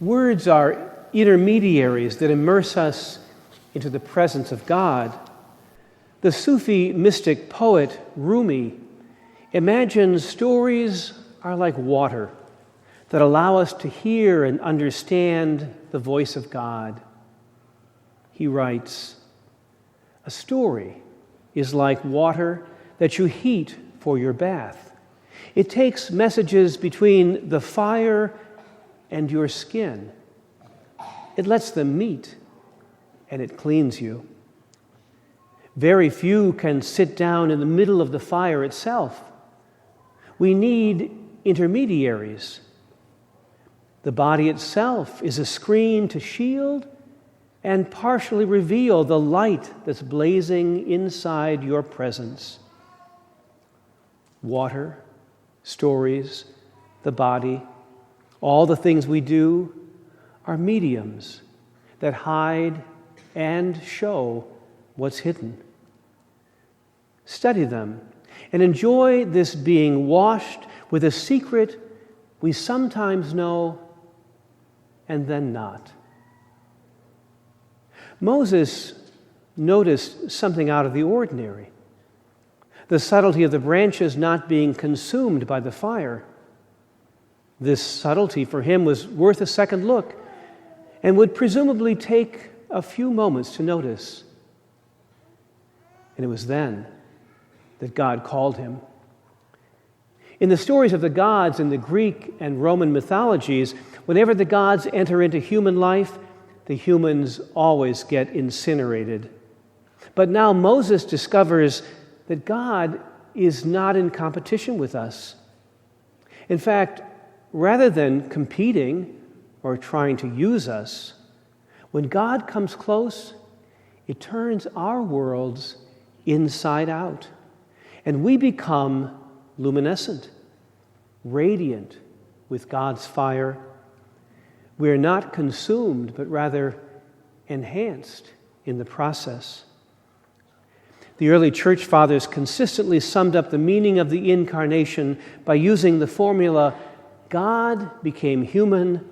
Words are intermediaries that immerse us into the presence of God. The Sufi mystic poet Rumi imagines stories are like water that allow us to hear and understand the voice of God. He writes, "A story is like water that you heat for your bath. It takes messages between the fire and your skin. It lets them meet, and it cleans you. Very few can sit down in the middle of the fire itself. We need intermediaries. The body itself is a screen to shield and partially reveal the light that's blazing inside your presence. Water, stories, the body, all the things we do are mediums that hide and show what's hidden. Study them and enjoy this being washed with a secret we sometimes know and then not." Moses noticed something out of the ordinary. The subtlety of the branches not being consumed by the fire. This subtlety for him was worth a second look and would presumably take a few moments to notice. And it was then that God called him. In the stories of the gods in the Greek and Roman mythologies, whenever the gods enter into human life, the humans always get incinerated. But now Moses discovers that God is not in competition with us. In fact, rather than competing or trying to use us, when God comes close, it turns our worlds inside out, and we become luminescent, radiant with God's fire. We are not consumed, but rather enhanced in the process. The early church fathers consistently summed up the meaning of the incarnation by using the formula, God became human,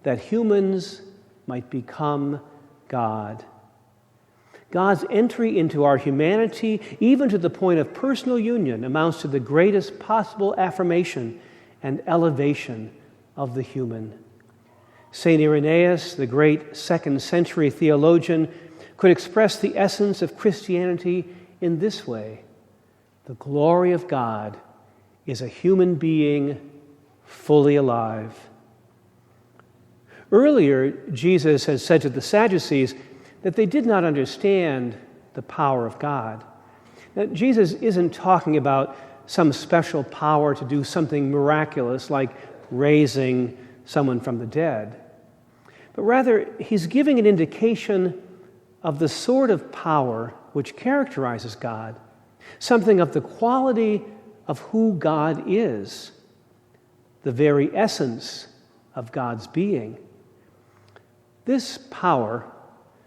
that humans might become God. God's entry into our humanity, even to the point of personal union, amounts to the greatest possible affirmation and elevation of the human. St. Irenaeus, the great 2nd century theologian, could express the essence of Christianity in this way: the glory of God is a human being fully alive. Earlier, Jesus had said to the Sadducees that they did not understand the power of God. Now, Jesus isn't talking about some special power to do something miraculous like raising someone from the dead, but rather he's giving an indication of the sort of power which characterizes God, something of the quality of who God is, the very essence of God's being. This power,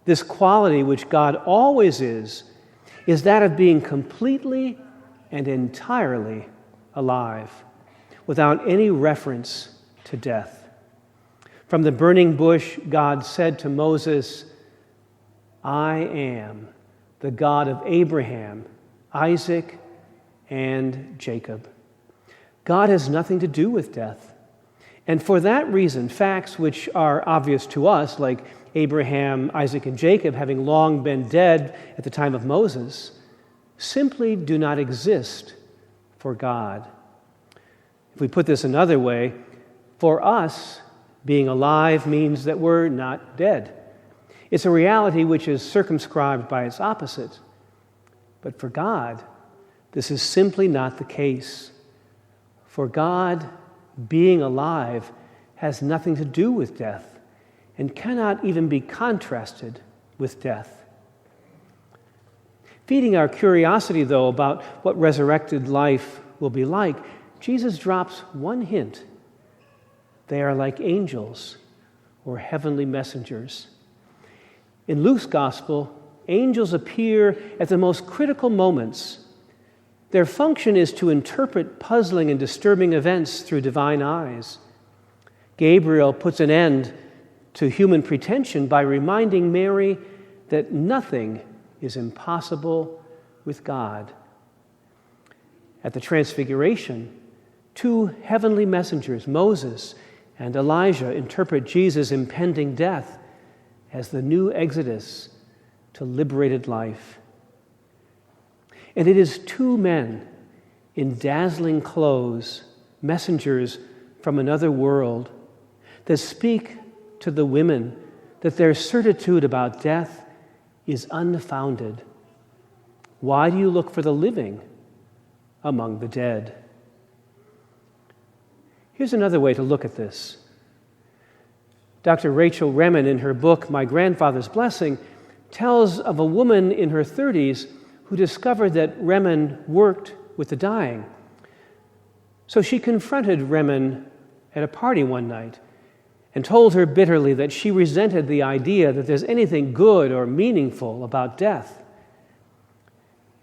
this quality which God always is that of being completely and entirely alive, without any reference to death. From the burning bush, God said to Moses, "I am the God of Abraham, Isaac, and Jacob." God has nothing to do with death. And for that reason, facts which are obvious to us, like Abraham, Isaac, and Jacob having long been dead at the time of Moses, simply do not exist for God. If we put this another way, for us, being alive means that we're not dead. It's a reality which is circumscribed by its opposite. But for God, this is simply not the case. For God, being alive has nothing to do with death and cannot even be contrasted with death. Feeding our curiosity, though, about what resurrected life will be like, Jesus drops one hint. They are like angels or heavenly messengers. In Luke's gospel, angels appear at the most critical moments. Their function is to interpret puzzling and disturbing events through divine eyes. Gabriel puts an end to human pretension by reminding Mary that nothing is impossible with God. At the Transfiguration, two heavenly messengers, Moses and Elijah, interpret Jesus' impending death as the new exodus to liberated life. And it is two men in dazzling clothes, messengers from another world, that speak to the women that their certitude about death is unfounded. Why do you look for the living among the dead? Here's another way to look at this. Dr. Rachel Remen, in her book, My Grandfather's Blessing, tells of a woman in her 30s who discovered that Remen worked with the dying. So she confronted Remen at a party one night and told her bitterly that she resented the idea that there's anything good or meaningful about death.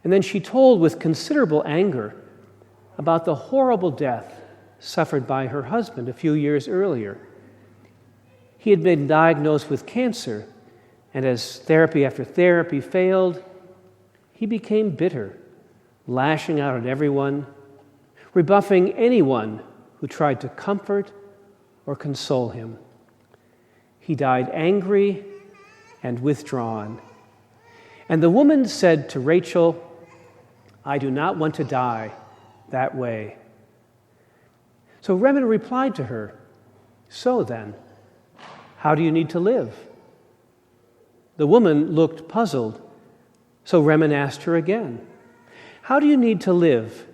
And then she told with considerable anger about the horrible death suffered by her husband a few years earlier. He had been diagnosed with cancer, and as therapy after therapy failed, he became bitter, lashing out at everyone, rebuffing anyone who tried to comfort or console him. He died angry and withdrawn. And the woman said to Rachel, "I do not want to die that way." So Remen replied to her, "So then, how do you need to live?" The woman looked puzzled, so Remen asked her again, "How do you need to live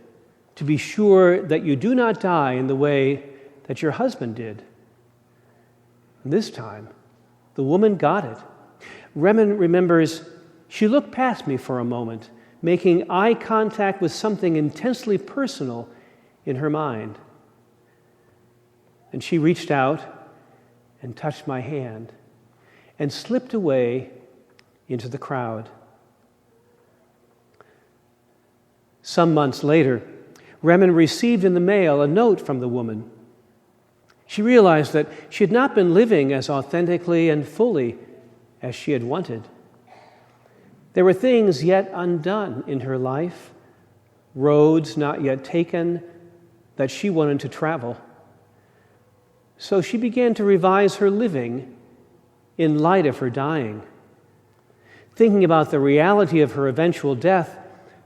to be sure that you do not die in the way that your husband did?" And this time, the woman got it. Remen remembers, "She looked past me for a moment, making eye contact with something intensely personal in her mind. And she reached out and touched my hand and slipped away into the crowd." Some months later, Remen received in the mail a note from the woman. She realized that she had not been living as authentically and fully as she had wanted. There were things yet undone in her life, roads not yet taken that she wanted to travel. So she began to revise her living in light of her dying. Thinking about the reality of her eventual death,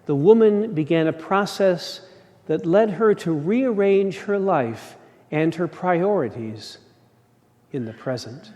the woman began a process that led her to rearrange her life and her priorities in the present.